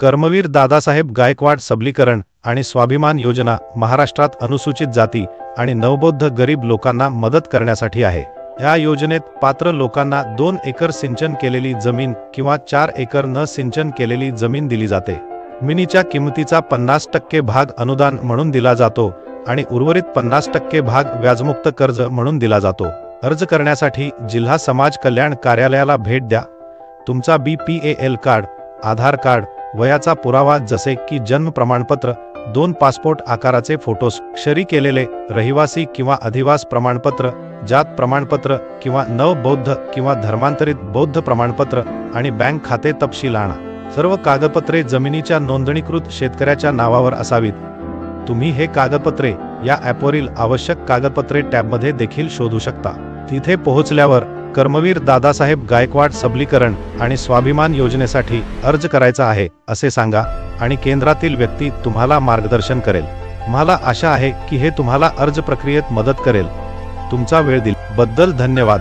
कर्मवीर दादासाहेब गायकवाड सबलीकरण आणि स्वाभिमान योजना महाराष्ट्रात अनुसूचित जाती आणि नवबौद्ध गरीब लोकांना मदत करण्यासाठी आहे। या योजनेत पात्र लोकांना 2 एकर सिंचन केलेली जमीन किंवा 4 एकर न सिंचन केलेली जमीन दिली जाते। जमिनीच्या किमतीचा 50% भाग अनुदान म्हणून दिला जातो आणि उर्वरित 50% भाग व्याजमुक्त कर्ज म्हणून दिला जातो। अर्ज करण्यासाठी जिल्हा समाज कल्याण कार्यालयाला भेट द्या। तुमचा BPAL कार्ड, आधार कार्ड, वयाचा पुरावा जसे की जन्म प्रमाणपत्र, 2 पासपोर्ट आकाराचे फोटोस, क्षरी केलेले रहिवासी किंवा अधिवास प्रमाणपत्र, जात प्रमाणपत्र किंवा नव बौद्ध किंवा धर्मांतरित बौद्ध प्रमाणपत्र आणि बँक खाते तपशील आणा। सर्व कागदपत्रे जमिनीच्या नोंदणीकृत शेतकऱ्याच्या नावावर असावीत। तुम्ही हे कागदपत्रे या ॲपवरील आवश्यक कागदपत्रे टॅबमध्ये देखील शोधू शकता। तिथे पोहोचल्यावर कर्मवीर दादासाहेब गायकवाड सबलीकरण आणि स्वाभिमान योजनेसाठी अर्ज करायचा आहे असे सांगा आणि केंद्रातील व्यक्ती तुम्हाला मार्गदर्शन करेल। मला आशा आहे की हे तुम्हाला अर्ज प्रक्रियेत मदत करेल। तुमचा वेळ दिल्याबद्दल धन्यवाद।